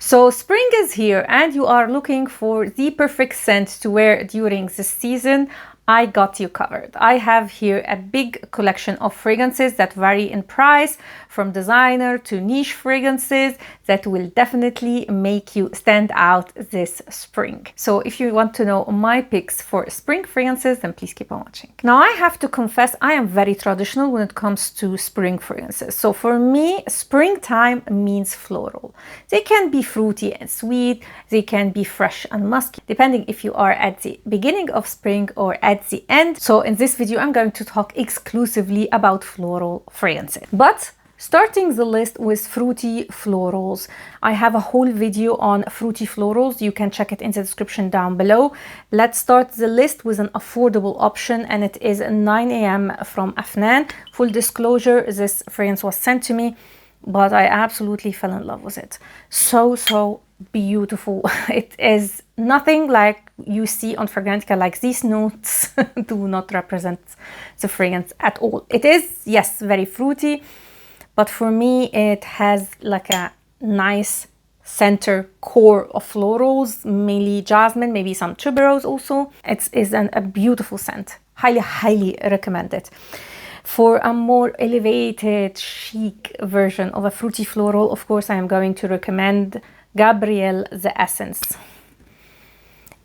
So spring is here and you are looking for the perfect scent to wear during this season. I got you covered. I have here a big collection of fragrances that vary in price, from designer to niche fragrances that will definitely make you stand out this spring. So if you want to know my picks for spring fragrances, then please keep on watching. Now I have to confess, I am very traditional when it comes to spring fragrances. So for me, springtime means floral. They can be fruity and sweet, they can be fresh and musky, depending if you are at the beginning of spring or at the end. So in this video, I'm going to talk exclusively about floral fragrances. But starting the list with fruity florals. I have a whole video on fruity florals. You can check it in the description down below. Let's start the list with an affordable option, and it is 9 AM from Afnan. Full disclosure, this fragrance was sent to me, but I absolutely fell in love with it. So beautiful. It is nothing like you see on Fragrantica. Like, these notes do not represent the fragrance at all. It is, yes, very fruity, but for me it has like a nice center core of florals, mainly jasmine, maybe some tuberose also. It is a beautiful scent. Highly recommend it. For a more elevated, chic version of a fruity floral, of course, I am going to recommend Gabrielle the Essence.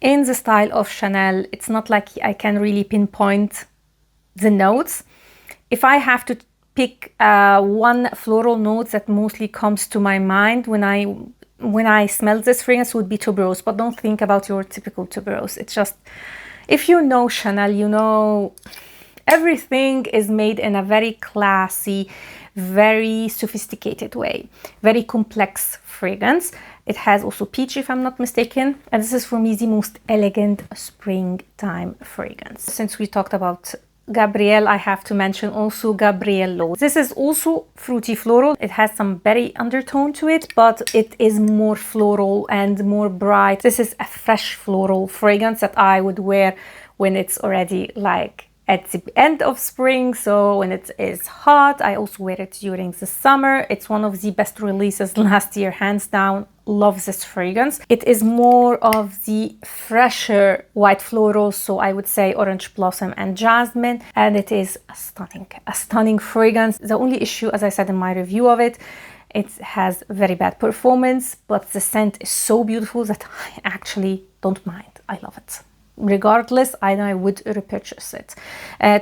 In the style of Chanel, it's not like I can really pinpoint the notes. If I have to pick one floral note that mostly comes to my mind when I smell this fragrance, would be tuberose. But don't think about your typical tuberose. It's just, if you know Chanel, you know everything is made in a very classy, very sophisticated way, very complex fragrance. It has also peach, if I'm not mistaken, and this is for me the most elegant springtime fragrance. Since we talked about Gabrielle, I have to mention also Gabriello. This is also fruity floral. It has some berry undertone to it, but it is more floral and more bright. This is a fresh floral fragrance that I would wear when it's already like at the end of spring. So when it is hot, I also wear it during the summer. It's one of the best releases last year, hands down. Love this fragrance. It is more of the fresher white florals, so I would say orange blossom and jasmine, and it is a stunning fragrance. The only issue, as I said in my review of it, it has very bad performance, but the scent is so beautiful that I actually don't mind. I love it. Regardless, I would repurchase it.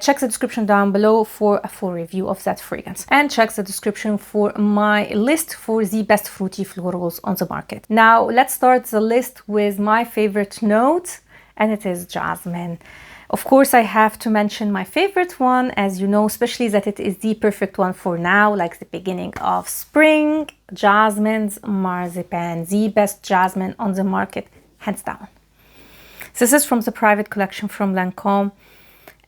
Check the description down below for a full review of that fragrance, and check the description for my list for the best fruity florals on the market. Now let's start the list with my favorite note, and it is jasmine. Of course, I have to mention my favorite one, as you know, especially that it is the perfect one for now, like the beginning of spring. Jasmine's Marzipan, the best jasmine on the market, hands down. This is from the private collection from Lancôme,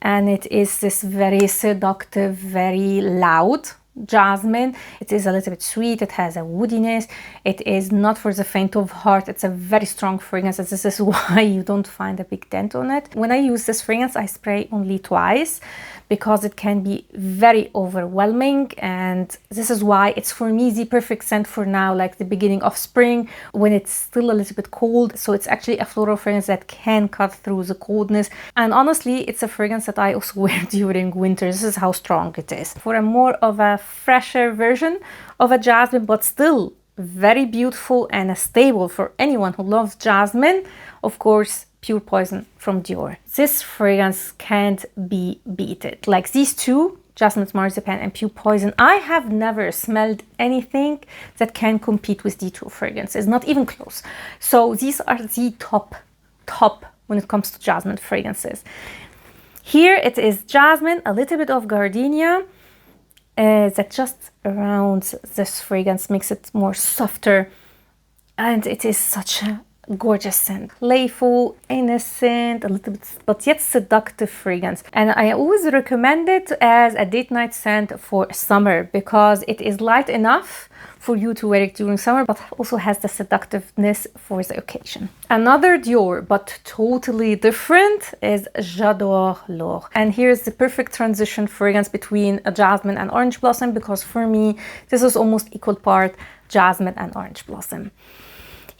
and it is this very seductive, very loud jasmine. It is a little bit sweet, it has a woodiness, it is not for the faint of heart. It's a very strong fragrance, and this is why you don't find a big dent on it. When I use this fragrance, I spray only twice because it can be very overwhelming, and this is why it's for me the perfect scent for now, like the beginning of spring when it's still a little bit cold. So it's actually a floral fragrance that can cut through the coldness, and honestly it's a fragrance that I also wear during winter. This is how strong it is. For a more of a fresher version of a jasmine, but still very beautiful and a staple for anyone who loves jasmine, of course, Pure Poison from Dior. This fragrance can't be beaten. Like these two, Jasmine's Marzipan and Pure Poison, I have never smelled anything that can compete with these two fragrances, not even close. So these are the top when it comes to jasmine fragrances. Here it is jasmine, a little bit of gardenia, that just around this fragrance makes it more softer, and it is such a gorgeous scent. Playful, innocent, a little bit, but yet seductive fragrance. And I always recommend it as a date night scent for summer because it is light enough for you to wear it during summer, but also has the seductiveness for the occasion. Another Dior, but totally different, is J'adore l'Or. And here's the perfect transition fragrance between a jasmine and orange blossom, because for me, this is almost equal part jasmine and orange blossom.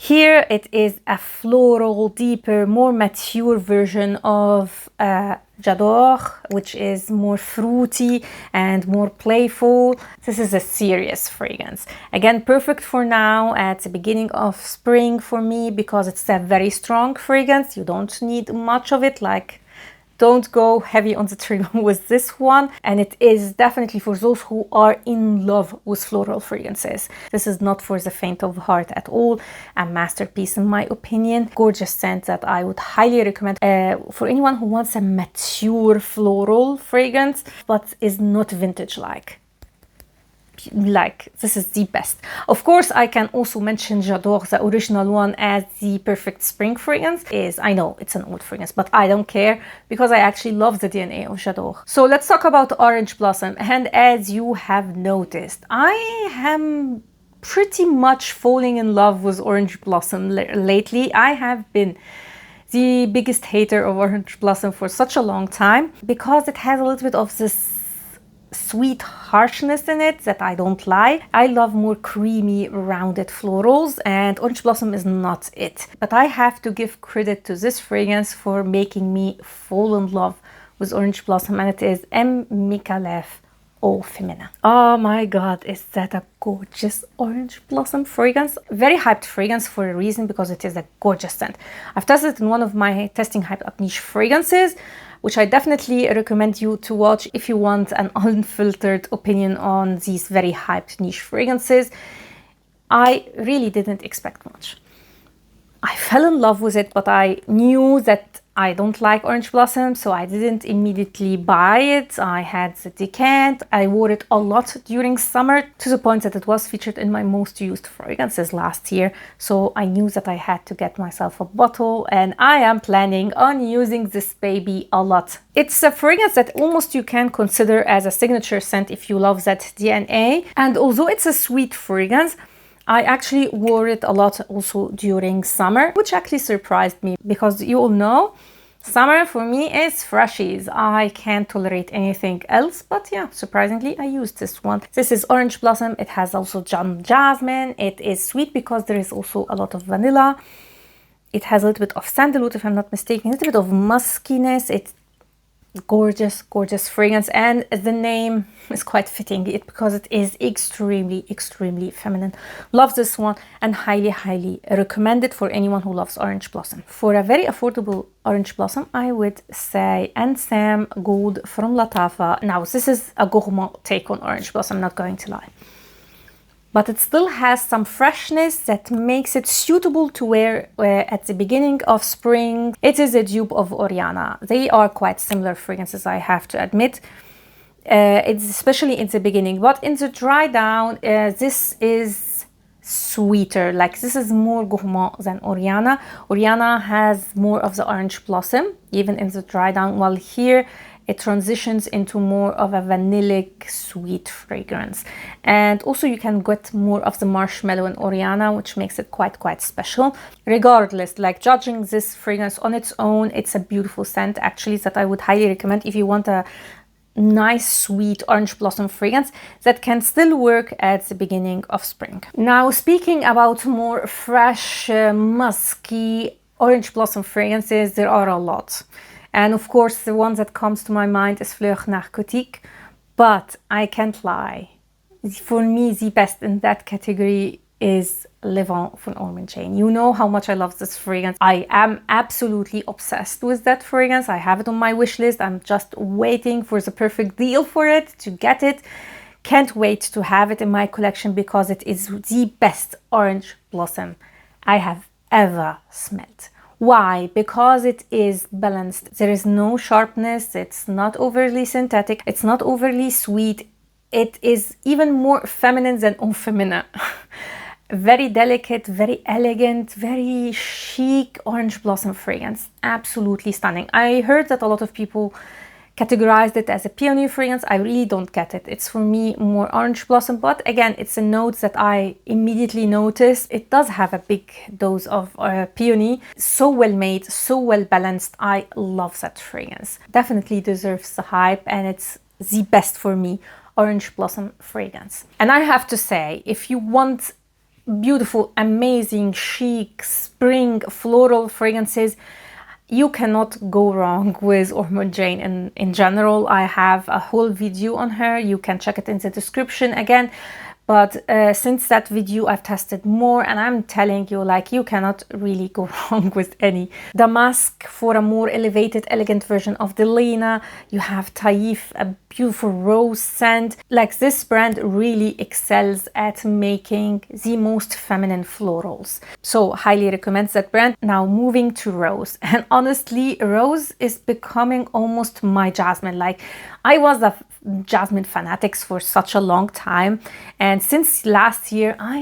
Here it is a floral, deeper, more mature version of J'adore, which is more fruity and more playful. This is a serious fragrance. Again, perfect for now at the beginning of spring for me because it's a very strong fragrance. You don't need much of it, like don't go heavy on the trigger with this one. And it is definitely for those who are in love with floral fragrances. This is not for the faint of heart at all. A masterpiece in my opinion. Gorgeous scent that I would highly recommend for anyone who wants a mature floral fragrance but is not vintage like. This is the best. Of course, I can also mention J'adore, the original one, as the perfect spring fragrance. I know it's an old fragrance, but I don't care because I actually love the DNA of J'adore. So let's talk about Orange Blossom. And as you have noticed, I am pretty much falling in love with Orange Blossom lately. I have been the biggest hater of Orange Blossom for such a long time because it has a little bit of this sweet harshness in it that I don't like. I love more creamy, rounded florals, and Orange Blossom is not it. But I have to give credit to this fragrance for making me fall in love with Orange Blossom, and it is M. Micallef Eau Féminin. Oh my god, is that a gorgeous Orange Blossom fragrance? Very hyped fragrance for a reason, because it is a gorgeous scent. I've tested it in one of my testing hyped up niche fragrances, which I definitely recommend you to watch if you want an unfiltered opinion on these very hyped niche fragrances. I really didn't expect much. I fell in love with it, but I knew that I don't like Orange Blossom, so I didn't immediately buy it. I had the decant. I wore it a lot during summer, to the point that it was featured in my most used fragrances last year. So I knew that I had to get myself a bottle, and I am planning on using this baby a lot. It's a fragrance that almost you can consider as a signature scent if you love that DNA. And although it's a sweet fragrance, I actually wore it a lot also during summer, which actually surprised me because you all know summer for me is freshies. I can't tolerate anything else, but yeah, surprisingly I used this one. This is Orange Blossom. It has also jasmine. It is sweet because there is also a lot of vanilla. It has a little bit of sandalwood, if I'm not mistaken, a little bit of muskiness. It's gorgeous fragrance, and the name is quite fitting it because it is extremely feminine. Love this one and highly recommend it for anyone who loves Orange Blossom. For a very affordable Orange Blossom, I would say Ansam Gold from Latafa. Now this is a gourmand take on Orange Blossom, not going to lie, but it still has some freshness that makes it suitable to wear at the beginning of spring. It is a dupe of Oriana. They are quite similar fragrances, I have to admit. It's especially in the beginning, but in the dry down, this is sweeter. Like, this is more gourmand than Oriana. Oriana has more of the Orange Blossom, even in the dry down, while here it transitions into more of a vanillic sweet fragrance. And also you can get more of the marshmallow in Oriana, which makes it quite special. Regardless, like, judging this fragrance on its own, it's a beautiful scent actually that I would highly recommend if you want a nice sweet Orange Blossom fragrance that can still work at the beginning of spring. Now, speaking about more fresh, musky Orange Blossom fragrances, there are a lot. And of course, the one that comes to my mind is Fleur Narcotique. But I can't lie, for me, the best in that category is Le Vent von Orman Chain. You know how much I love this fragrance. I am absolutely obsessed with that fragrance. I have it on my wish list. I'm just waiting for the perfect deal for it, to get it. Can't wait to have it in my collection because it is the best Orange Blossom I have ever smelled. Why? Because it is balanced. There is no sharpness. It's not overly synthetic. It's not overly sweet. It is even more feminine than Eau Féminin. Very delicate, very elegant, very chic Orange Blossom fragrance. Absolutely stunning. I heard that a lot of people categorized it as a peony fragrance. I really don't get it. It's for me more Orange Blossom, but again, it's a note that I immediately notice. It does have a big dose of peony. So well made, so well balanced. I love that fragrance. Definitely deserves the hype, and it's the best for me Orange Blossom fragrance. And I have to say, if you want beautiful, amazing, chic, spring, floral fragrances. You cannot go wrong with Ormond Jane. In general, I have a whole video on her. You can check it in the description again. But since that video, I've tested more, and I'm telling you, like, you cannot really go wrong with any. Damask for a more elevated, elegant version of the Lena. You have Taif, a beautiful rose scent. Like, this brand really excels at making the most feminine florals. So highly recommend that brand. Now moving to Rose. And honestly, Rose is becoming almost my Jasmine. Like, I was a Jasmine fanatics for such a long time, and since last year I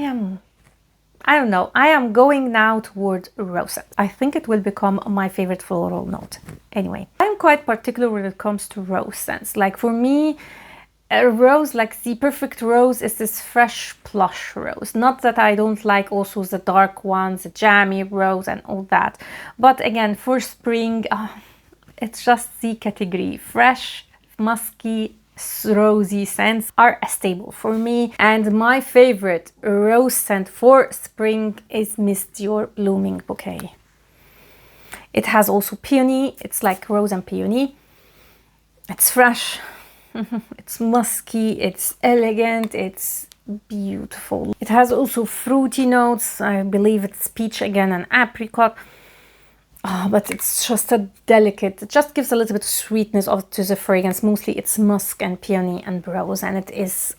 don't know, I am going now toward Rose. I think it will become my favorite floral note. Anyway, I'm quite particular when it comes to rose scents. Like, for me, a rose, like the perfect rose, is this fresh plush rose. Not that I don't like also the dark ones, the jammy rose and all that, but again, for spring, it's just the category. Fresh, musky, rosy scents are a staple for me, and my favorite rose scent for spring is Miss Dior Blooming Bouquet. It has also peony. It's like rose and peony. It's fresh, it's musky, it's elegant, it's beautiful. It has also fruity notes. I believe it's peach again and apricot. But it's just a delicate, it just gives a little bit of sweetness to the fragrance. Mostly it's musk and peony and rose, and it is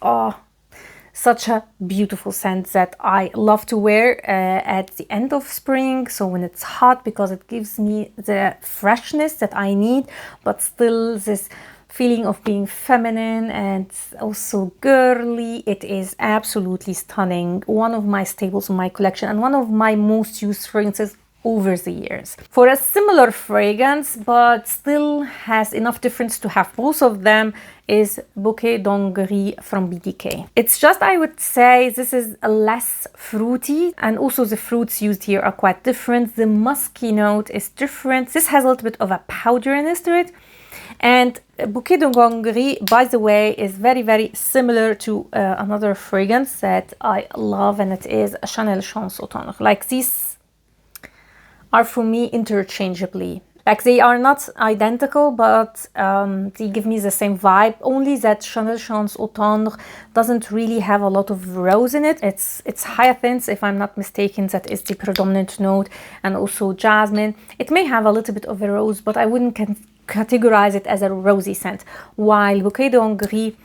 such a beautiful scent that I love to wear at the end of spring. So when it's hot, because it gives me the freshness that I need, but still this feeling of being feminine and also girly. It is absolutely stunning. One of my staples in my collection and one of my most used fragrances over the years. For a similar fragrance, but still has enough difference to have both of them, is Bouquet d'Hongrie from BDK. It's just, I would say, this is less fruity, and also the fruits used here are quite different. The musky note is different. This has a little bit of a powderiness to it. And Bouquet d'Hongrie, by the way, is very, very similar to another fragrance that I love, and it is Chanel Chance Automne. Like, these are for me interchangeably. Like, they are not identical, but they give me the same vibe, only that Chanel Chance Automne doesn't really have a lot of rose in it. It's hyacinth, if I'm not mistaken, that is the predominant note, and also jasmine. It may have a little bit of a rose, but I wouldn't categorize it as a rosy scent, while Bouquet d'Hongrie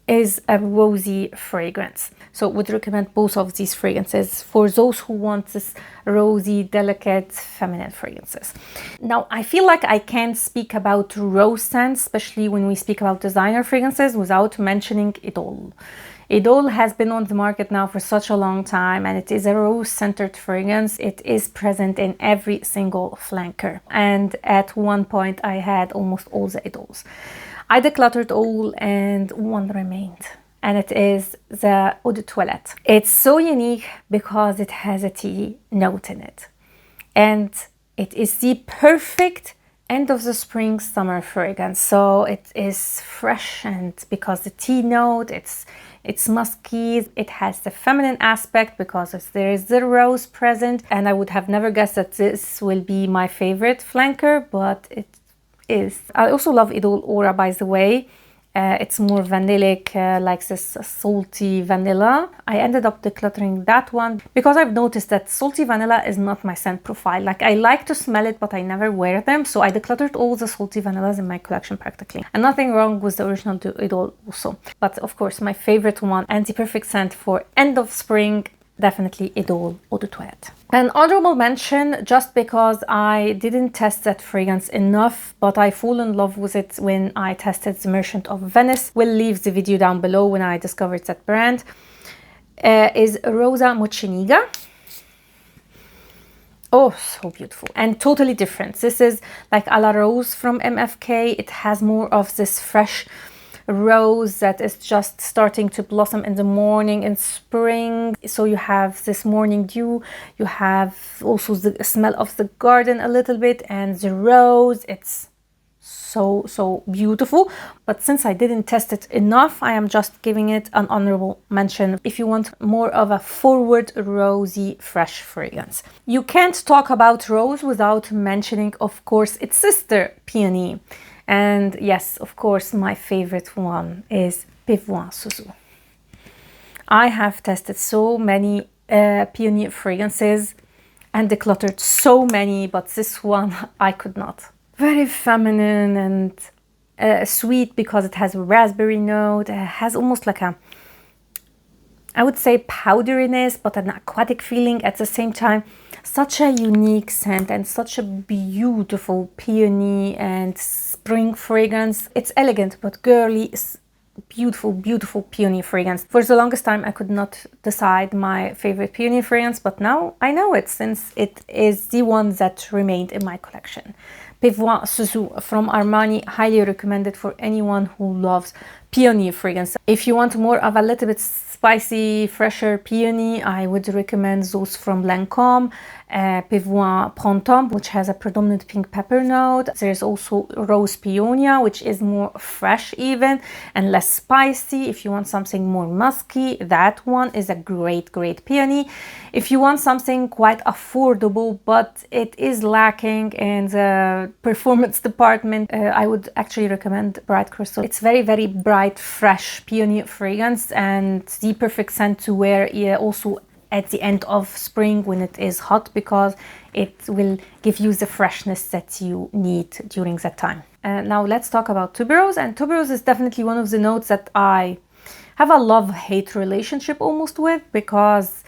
is a rosy fragrance. So would recommend both of these fragrances for those who want this rosy, delicate, feminine fragrances. Now, I feel like I can't speak about rose scents, especially when we speak about designer fragrances, without mentioning Idole. Idole has been on the market now for such a long time, and it is a rose-centered fragrance. It is present in every single flanker, and at one point I had almost all the Idoles. I decluttered all and one remained, and it is the Eau de Toilette. It's so unique because it has a tea note in it, and it is the perfect end of the spring summer fragrance. So it is fresh, and because the tea note, it's musky, it has the feminine aspect because there is the rose present, and I would have never guessed that this will be my favorite flanker, but it is. I also love Idole Aura, by the way. It's more vanillic, like this salty vanilla. I ended up decluttering that one because I've noticed that salty vanilla is not my scent profile. Like, I like to smell it, but I never wear them. So I decluttered all the salty vanillas in my collection practically. And nothing wrong with the original Idole also. But of course, my favorite one and the perfect scent for end of spring, definitely Idole Eau de Toilette. An honorable mention, just because I didn't test that fragrance enough, but I fall in love with it when I tested the Merchant of Venice. We'll leave the video down below when I discovered that brand. Is Rosa Mocheniga. Oh, so beautiful and totally different. This is like a la Rose from MFK. It has more of this fresh rose that is just starting to blossom in the morning in spring. So you have this morning dew, you have also the smell of the garden a little bit, and the rose. It's so beautiful. But since I didn't test it enough, I am just giving it an honorable mention if you want more of a forward rosy fresh fragrance. You can't talk about rose without mentioning, of course, its sister, Peony. And yes, of course, my favorite one is Perfume Suzu. I have tested so many Peony fragrances and decluttered so many, but this one I could not. Very feminine and sweet because it has a raspberry note. It has almost like a, I would say, powderiness, but an aquatic feeling at the same time. Such a unique scent and such a beautiful peony and spring fragrance. It's elegant but girly. Beautiful, beautiful peony fragrance. For the longest time, I could not decide my favorite peony fragrance, but now I know it since it is the one that remained in my collection. Perfume Suzu from Armani, highly recommended for anyone who loves peony fragrance. If you want more of a little bit spicy, fresher peony, I would recommend those from Lancôme, Perfume Printemps, which has a predominant pink pepper note. There's also Rose Peonia, which is more fresh even and less spicy. If you want something more musky, that one is a great peony. If you want something quite affordable, but it is lacking in the performance department, I would actually recommend Bright Crystal. It's very bright, fresh peony fragrance and the perfect scent to wear also at the end of spring when it is hot, because it will give you the freshness that you need during that time. Now let's talk about Tuberose. And Tuberose is definitely one of the notes that I have a love-hate relationship almost with, because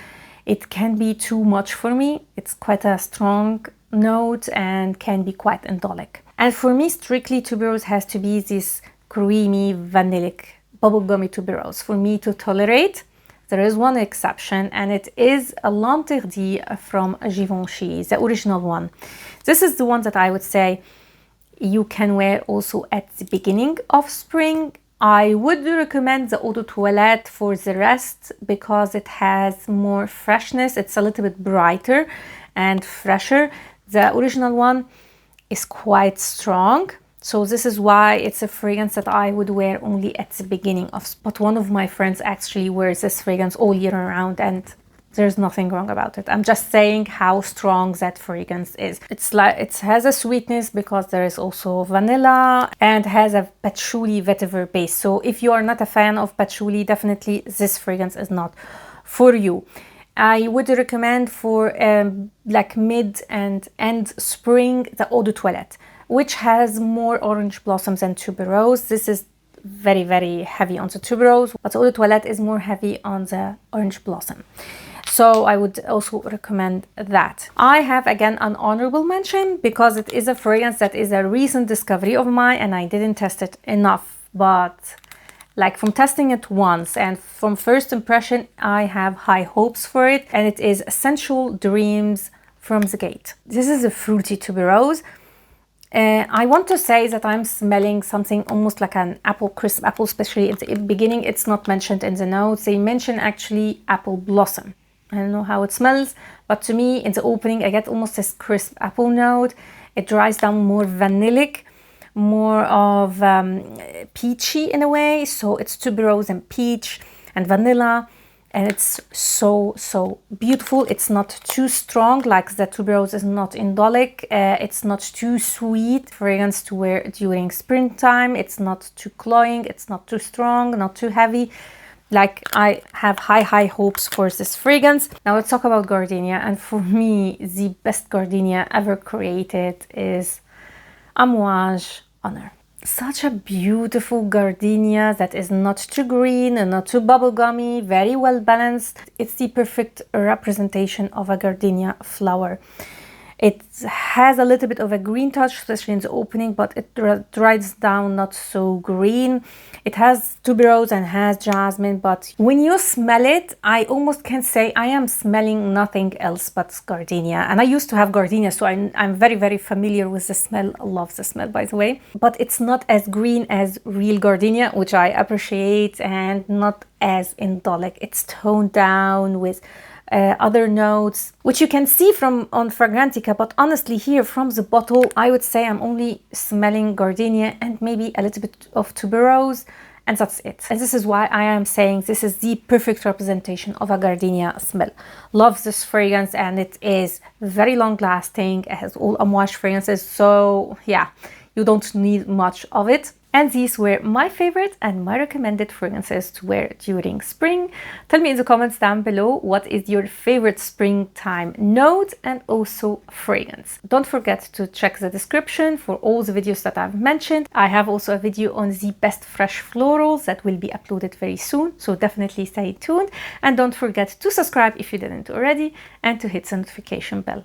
it can be too much for me. It's quite a strong note and can be quite indolic. And for me, strictly, Tuberose has to be this creamy, vanillic, bubblegummy Tuberose for me to tolerate. There is one exception, and it is a L'Interdit from Givenchy, the original one. This is the one that I would say you can wear also at the beginning of spring. I would recommend the Eau de Toilette for the rest because it has more freshness. It's a little bit brighter and fresher. The original one is quite strong. So this is why it's a fragrance that I would wear only at the beginning of. But one of my friends actually wears this fragrance all year round, and there's nothing wrong about it. I'm just saying how strong that fragrance is. It's like it has a sweetness because there is also vanilla and has a patchouli vetiver base. So if you are not a fan of patchouli, definitely this fragrance is not for you. I would recommend for like mid and end spring the Eau de Toilette, which has more orange blossoms than Tuberose. This is very heavy on the Tuberose, but Eau de Toilette is more heavy on the orange blossom. So I would also recommend that. I have again an honorable mention because it is a fragrance that is a recent discovery of mine and I didn't test it enough, but like from testing it once and from first impression, I have high hopes for it, and it is Sensual Dreams from The Gate. This is a fruity Tuberose. I want to say that I'm smelling something almost like an apple, crisp apple, especially at the beginning. It's not mentioned in the notes. They mention actually apple blossom. I don't know how it smells, but to me in the opening I get almost this crisp apple note. It dries down more vanillic, more of peachy in a way. So it's Tuberose and peach and vanilla. And it's so beautiful. It's not too strong, like the Tuberose is not indolic. It's not too sweet fragrance to wear during springtime. It's not too cloying. It's not too strong, not too heavy. Like, I have high hopes for this fragrance. Now let's talk about Gardenia. And for me, the best Gardenia ever created is Amouage Honor. Such a beautiful gardenia that is not too green and not too bubblegummy, very well balanced. It's the perfect representation of a gardenia flower. It has a little bit of a green touch, especially in the opening, but it dries down not so green. It has Tuberose and has jasmine, but when you smell it, I almost can say I am smelling nothing else but gardenia. And I used to have gardenia, so I'm very familiar with the smell. I love the smell, by the way. But it's not as green as real gardenia, which I appreciate, and not as indolic. It's toned down with other notes, which you can see from on Fragrantica, but honestly here from the bottle, I would say I'm only smelling Gardenia and maybe a little bit of Tuberose, and that's it. And this is why I am saying this is the perfect representation of a Gardenia smell. Love this fragrance, and it is very long lasting. It has all amouage fragrances, so yeah, you don't need much of it. And these were my favorite and my recommended fragrances to wear during spring. Tell me in the comments down below what is your favorite springtime note and also fragrance. Don't forget to check the description for all the videos that I've mentioned. I have also a video on the best fresh florals that will be uploaded very soon, so definitely stay tuned. And don't forget to subscribe if you didn't already and to hit the notification bell.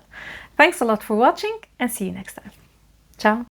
Thanks a lot for watching and see you next time. Ciao!